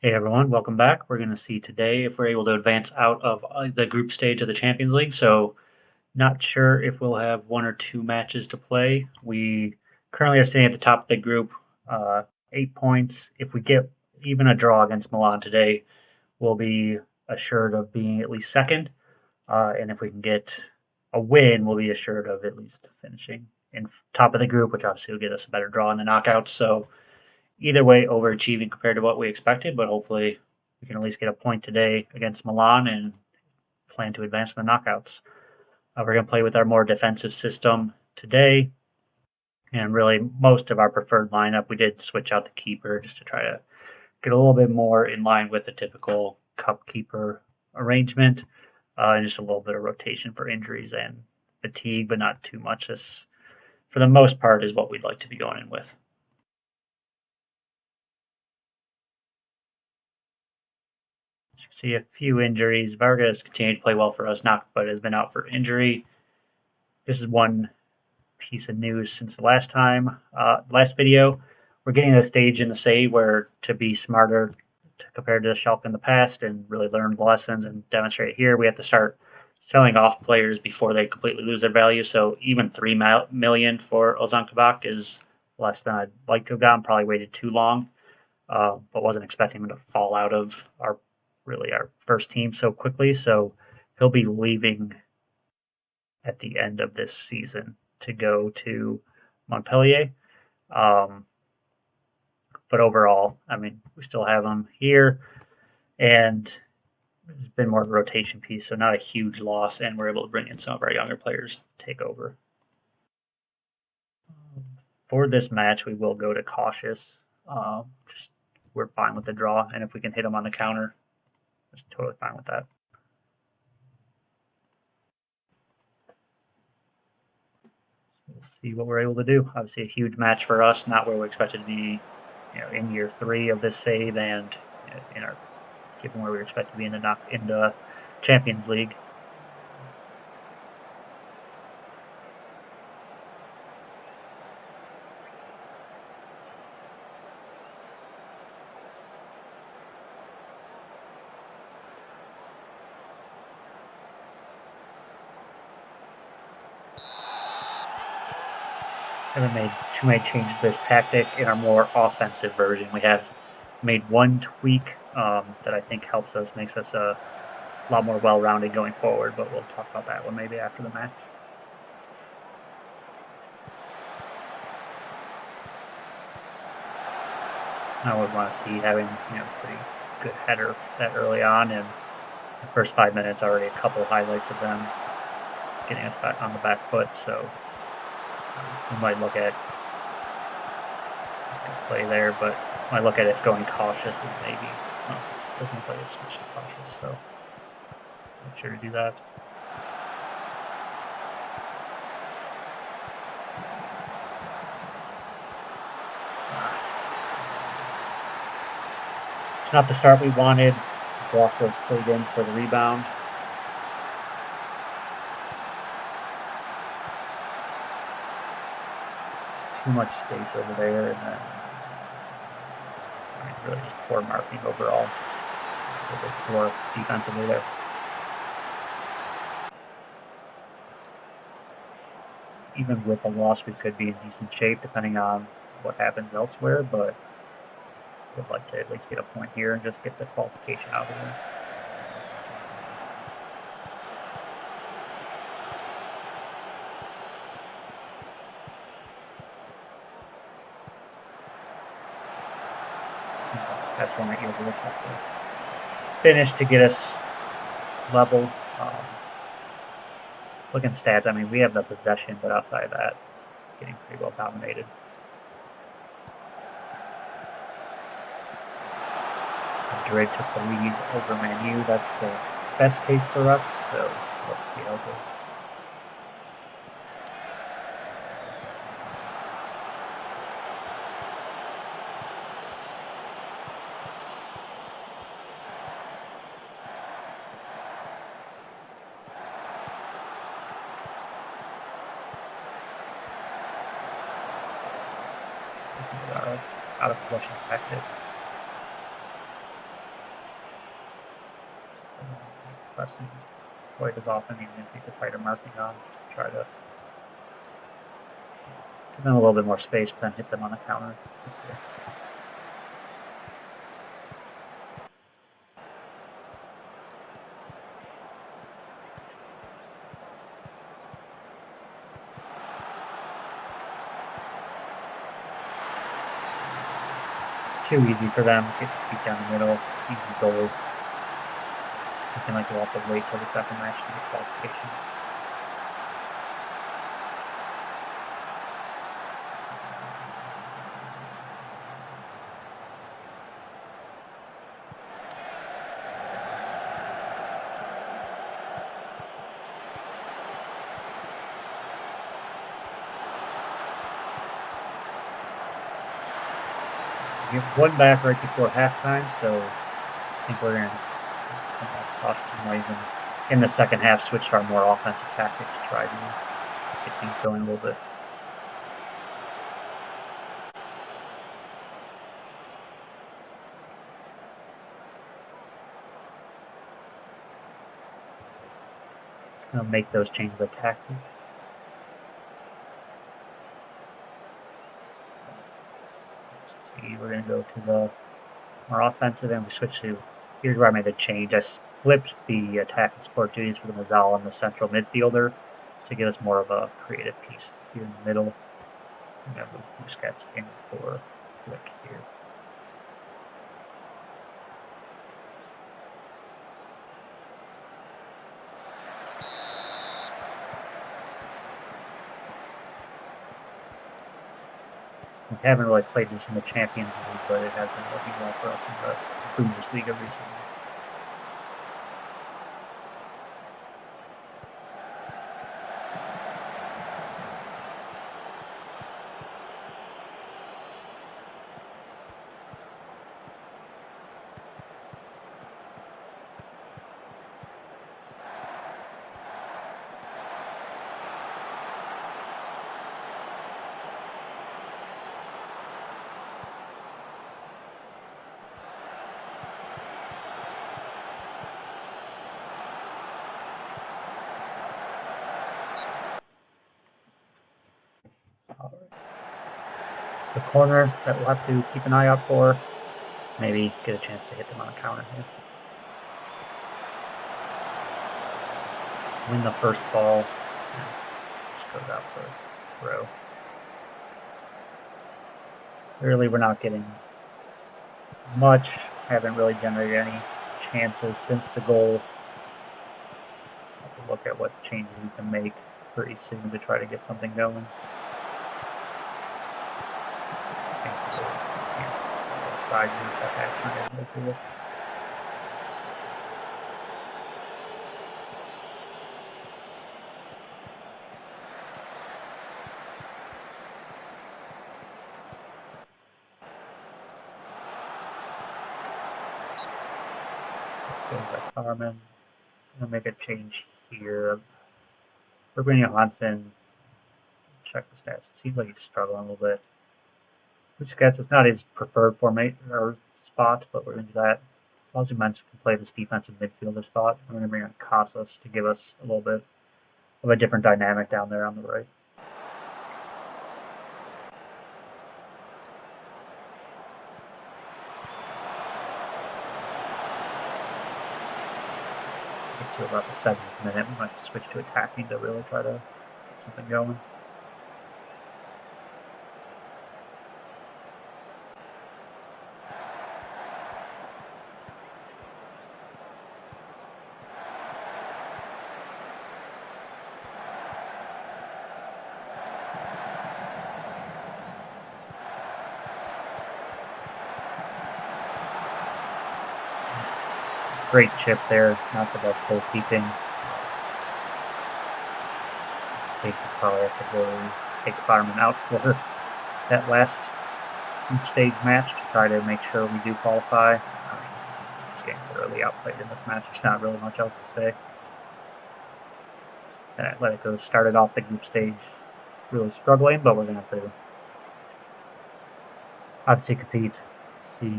Hey everyone, welcome back. We're going to see today if we're able to advance out of the group stage of the Champions League. So, not sure if we'll have one or two matches to play. We currently are sitting at the top of the group, 8 points. If we get even a draw against Milan today, we'll be assured of being at least second. And if we can get a win, we'll be assured of at least finishing in top of the group, which obviously will get us a better draw in the knockouts. So, either way, overachieving compared to what we expected, but hopefully we can at least get a point today against Milan and plan to advance in the knockouts. We're going to play with our more defensive system today, and really most of our preferred lineup. We did switch out the keeper just to try to get a little bit more in line with the typical cup keeper arrangement, and just a little bit of rotation for injuries and fatigue, but not too much. This, for the most part, is what we'd like to be going in with. See a few injuries. Varga has continued to play well for us, not but has been out for injury. This is one piece of news since the last video. We're getting to a stage in the save where to be smarter compared to Schalke in the past and really learn the lessons and demonstrate it here, we have to start selling off players before they completely lose their value. So even 3 million for Ozan Kabak is less than I'd like to have gotten. Probably waited too long, but wasn't expecting him to fall out of our first team so quickly. So he'll be leaving at the end of this season to go to Montpellier. But overall, I mean, we still have him here, and it's been more of a rotation piece, so not a huge loss, and we're able to bring in some of our younger players to take over. For this match, we will go to cautious. We're fine with the draw, and if we can hit them on the counter, totally fine with that. We'll see what we're able to do. Obviously, a huge match for us, not where we expected to be, in year 3 of this save, and given where we expect to be in the Champions League. Haven't made too many changes to this tactic. In our more offensive version, we have made one tweak that I think makes us a lot more well-rounded going forward, but we'll talk about that one maybe after the match. I would want to see having pretty good header that early on, and the first 5 minutes already a couple of highlights of them getting us back on the back foot. So we might look at play there, but I look at if going cautious is maybe doesn't play as much cautious, so make sure to do that. It's not the start we wanted. Block was played in for the rebound. Too much space over there, and then really just poor marking overall. Poor defensively there. Even with a loss, we could be in decent shape depending on what happens elsewhere, but would like to at least get a point here and just get the qualification out of here. That's one that you'll really have to finish to get us level. Looking at stats, I mean, we have the possession, but outside of that, getting pretty well dominated. Madrid took the lead over Man U. That's the best case for us, so let's see how it goes. Out of possession tactic. pressing quite as often, even if people fight or marking on, to try to give them a little bit more space, but then hit them on the counter. Too easy for them. Get the feet down the middle, easy goal. Looking like we'll have to wait till the second match to get qualification. We get one back right before halftime, so I think we're going to might even in the second half switch to our more offensive tactic to try to get things going a little bit. Just going to make those changes of tactic. We're going to go to the more offensive, and we switch to, here's where I made a change. I flipped the attack and support duties for the Mazzal and the central midfielder to give us more of a creative piece here in the middle. And then move Busquets in for Flick here. We haven't really played this in the Champions League, but it has been working well for us in the Bundesliga recently. It's a corner that we'll have to keep an eye out for. Maybe get a chance to hit them on a counter here. Win the first ball. Just goes out for a throw. Clearly we're not getting much. Haven't really generated any chances since the goal. Have to look at what changes we can make pretty soon to try to get something going. Side action. Carmen. I'm going to make a change here. We're bringing Johansson. Check the stats. It seems like he's struggling a little bit. Busquets, it's not his preferred formation or spot, but we're going to do that. Ozymandias can play this defensive midfielder spot. We're going to bring on Casas to give us a little bit of a different dynamic down there on the right. Get to about the 7th minute, we might switch to attacking to really try to get something going. Great chip there, not the best goalkeeping. Take the power to go take Fireman out for that last group stage match to try to make sure we do qualify. Just getting thoroughly outplayed in this match. There's not really much else to say. And Atletico started off the group stage really struggling, but we're going to have to obviously compete, see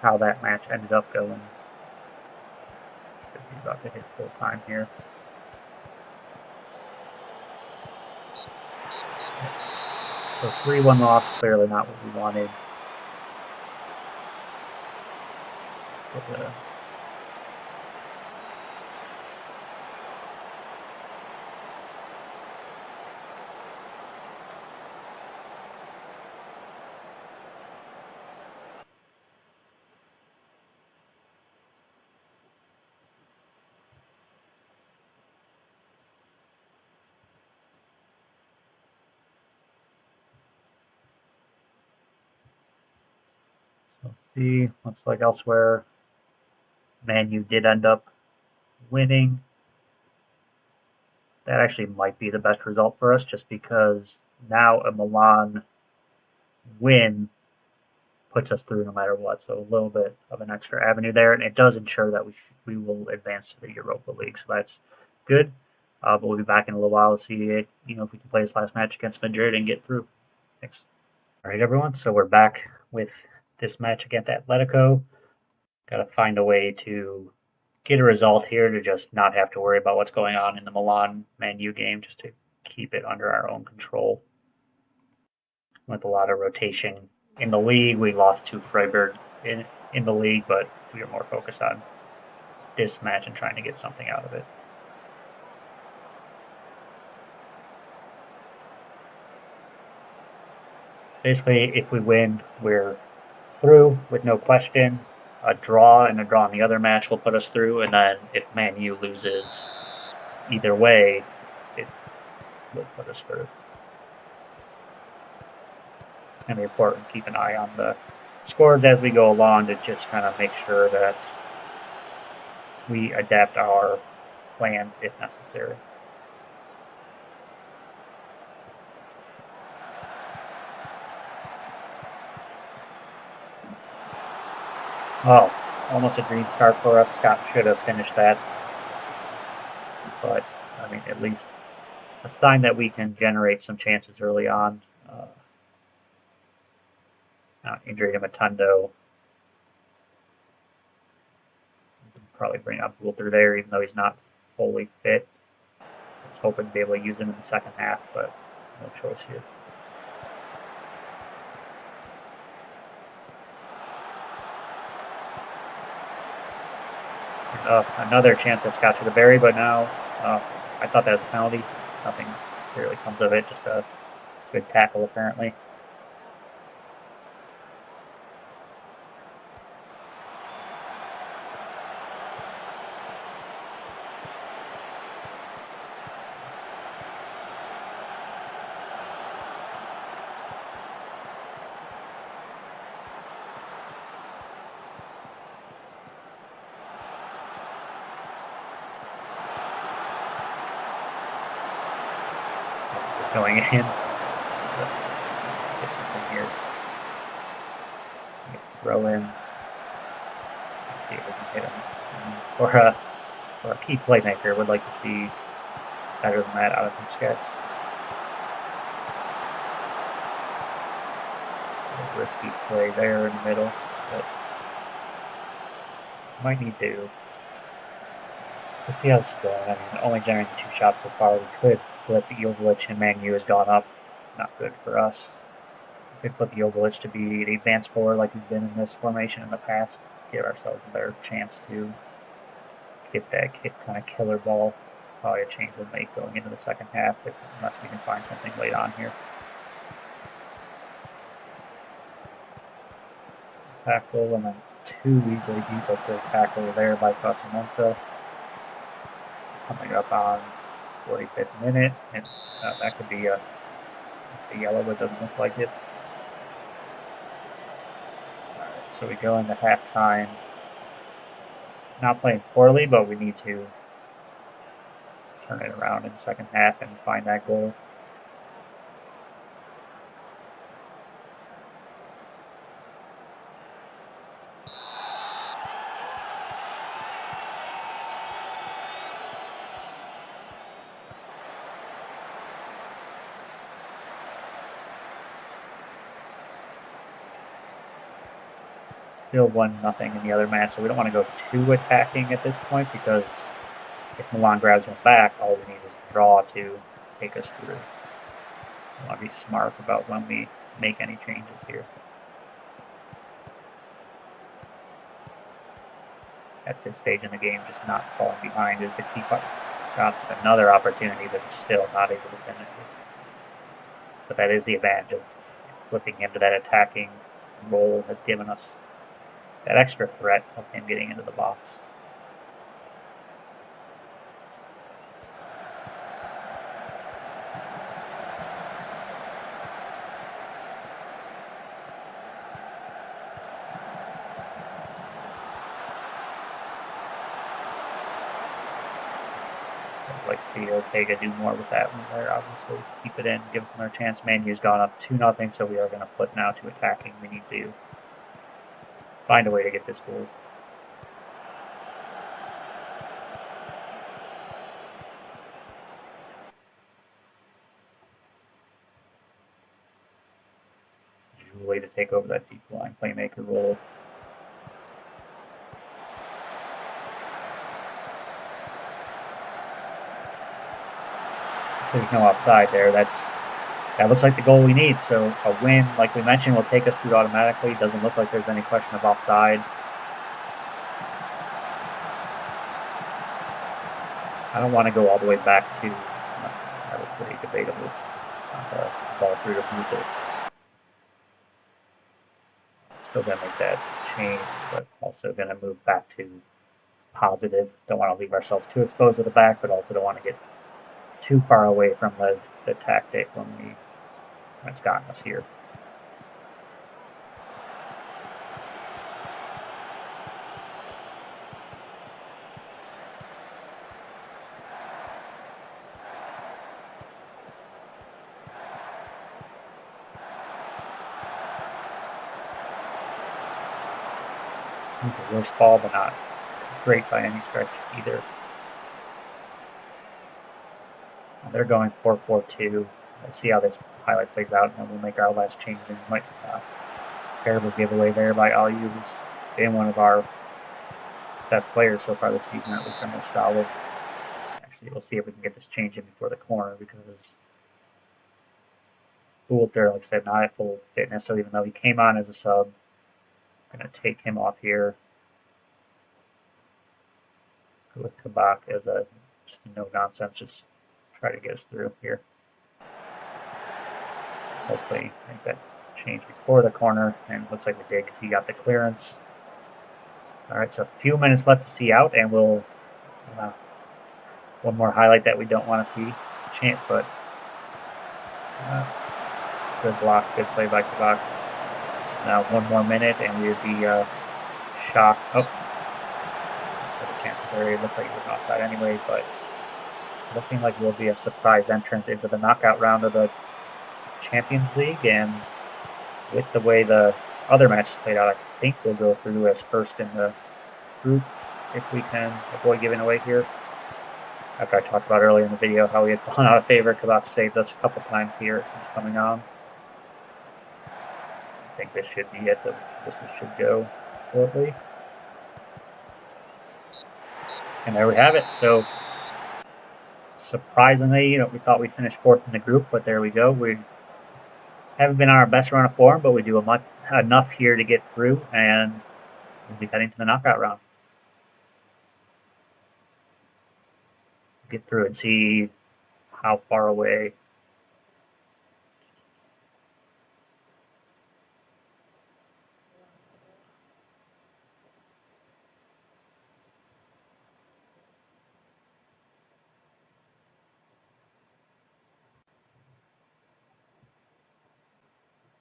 how that match ended up going. Should be about to hit full time here. So 3-1 loss, clearly not what we wanted. But, let's see, looks like elsewhere, Man U did end up winning. That actually might be the best result for us, just because now a Milan win puts us through no matter what. So a little bit of an extra avenue there, and it does ensure that we will advance to the Europa League. So that's good. But we'll be back in a little while to see if we can play this last match against Madrid and get through. Thanks. All right, everyone. So we're back with this match against Atletico. Got to find a way to get a result here to just not have to worry about what's going on in the Milan Man U game, just to keep it under our own control. With a lot of rotation in the league, we lost to Freiburg in the league, but we are more focused on this match and trying to get something out of it. Basically, if we win, we're through with no question. A draw and a draw in the other match will put us through, and then if Man U loses either way, it will put us through. It's going to be important to keep an eye on the scores as we go along to just kind of make sure that we adapt our plans if necessary. Oh, almost a dream start for us. Scott should have finished that. But, I mean, at least a sign that we can generate some chances early on. Injury to Matundo. Probably bring up Wilter there, even though he's not fully fit. I was hoping to be able to use him in the second half, but no choice here. Another chance that Scott should have buried, but now I thought that was a penalty. Nothing really comes of it, just a good tackle apparently. Going in. Get something here. Throw in. Let's see if we can hit him. Or a key playmaker would like to see better than that out of Busquets. A risky play there in the middle, but might need to. Let's see how this is going. I mean, only generating 2 shots so far. We could flip Jovic, and Man U has gone up. Not good for us. We could flip Jovic to be the advanced forward like we've been in this formation in the past. Give ourselves a better chance to get that kind of killer ball. Probably a change we'll make going into the second half, unless we can find something late on here. Tackle, and then 2 easily beat up the tackle there by Casamonza. Coming up on 45th minute, and that could be a yellow, but doesn't look like it. Alright, so we go into halftime. Not playing poorly, but we need to turn it around in the second half and find that goal. Still 1-0 in the other match, so we don't want to go too attacking at this point because if Milan grabs one back, all we need is to draw to take us through. We want to be smart about when we make any changes here. At this stage in the game, just not falling behind is the key part. Scott's another opportunity, but still not able to finish it. But that is the advantage of flipping into that attacking role, has given us that extra threat of him getting into the box. I'd like to see Ortega do more with that one there, obviously. Keep it in, give us another chance. Man U's gone up 2-0, so we are going to flip now to attacking. We need to find a way to get this goal. A way to take over that deep line playmaker role. There's no offside there. That looks like the goal we need. So a win, like we mentioned, will take us through automatically. Doesn't look like there's any question of offside. I don't want to go all the way back to that was pretty debatable. Ball through the blue. Still gonna make that change, but also gonna move back to positive. Don't want to leave ourselves too exposed to the back, but also don't want to get too far away from the tactic when it's gotten us here. The worst ball, but not great by any stretch either. They're going 4-4-2. Let's see how this highlight plays out, and then we'll make our last change. And might terrible giveaway there by Aliu, who's been one of our best players so far this season, at least our most solid. Actually, we'll see if we can get this change in before the corner, because Gould there, like I said, not at full fitness. So even though he came on as a sub, I'm going to take him off here with Kabak as a just no nonsense, just try to get us through here. Hopefully make that change before the corner, and looks like we did because he got the clearance. All right, so a few minutes left to see out, and we'll one more highlight that we don't want to see. Chant, but good block, good play by Kabak. Now one more minute, and we would be shocked. Oh, there's a chance there. It looks like it was offside anyway, but looking like we'll be a surprise entrance into the knockout round of the Champions League, and with the way the other matches played out, I think we'll go through as first in the group if we can avoid giving away here. After I talked about earlier in the video how we had fallen out of favor, Kabak saved us a couple times here since coming on. I think this should be it. The whistle should go shortly. And there we have it. So surprisingly, we thought we'd finish fourth in the group, but there we go. We haven't been on our best run of form, but we do enough here to get through, and we'll be heading to the knockout round. Get through and see how far away.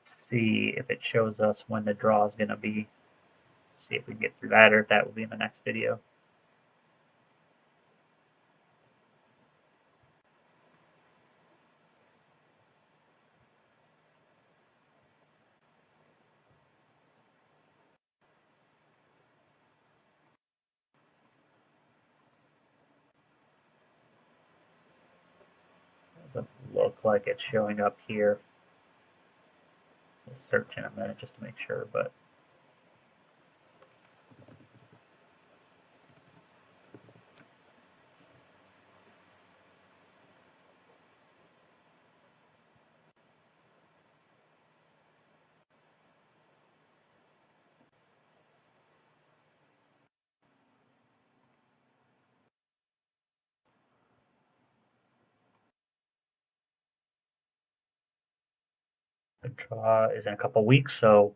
See if it shows us when the draw is going to be. See if we can get through that, or if that will be in the next video. Doesn't look like it's showing up here. We'll search in a minute just to make sure, but The draw is in a couple weeks, so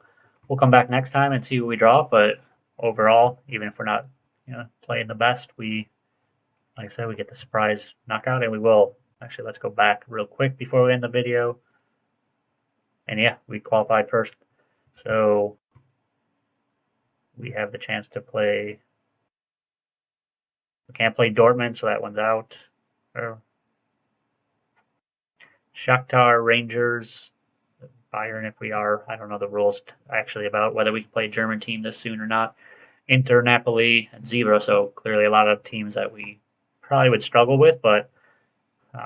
we'll come back next time and see who we draw. But overall, even if we're not, playing the best, like I said, we get the surprise knockout, and we will. Actually, let's go back real quick before we end the video. And yeah, we qualified first, so we have the chance to play. We can't play Dortmund, so that one's out. Or Shakhtar, Rangers, Bayern. If we are, I don't know the rules actually about whether we can play a German team this soon or not. Inter, Napoli, and Zebra. So clearly, a lot of teams that we probably would struggle with, but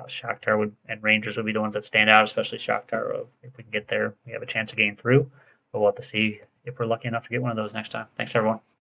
Shakhtar and Rangers would be the ones that stand out, especially Shakhtar. If we can get there, we have a chance of getting through. But we'll have to see if we're lucky enough to get one of those next time. Thanks, everyone.